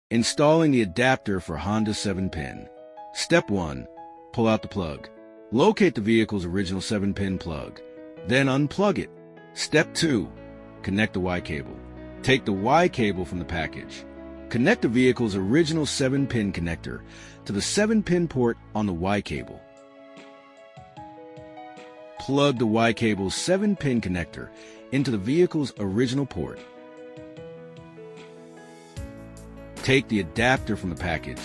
Installing the adapter for Honda 7-pin. Step 1. Pull out the plug. Locate the vehicle's original 7-pin plug. Then unplug it. Step 2. Connect the Y cable. Take the Y cable from the package. Connect the vehicle's original 7-pin connector to the 7-pin port on the Y cable. Plug the Y cable's 7-pin connector into the vehicle's original port. Take the adapter from the package.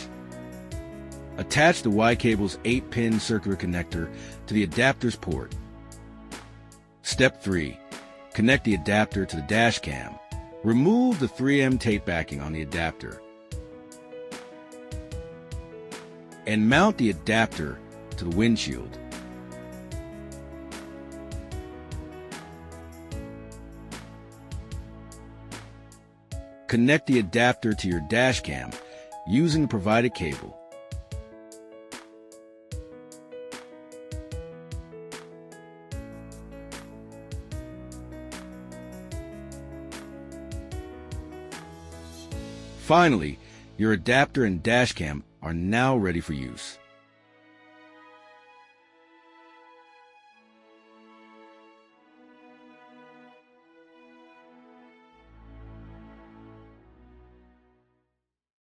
Attach the Y cable's 8-pin circular connector to the adapter's port. Step 3. Connect the adapter to the dash cam. Remove the 3M tape backing on the adapter and mount the adapter to the windshield. Connect the adapter to your dash cam using the provided cable. Finally, your adapter and dash cam are now ready for use.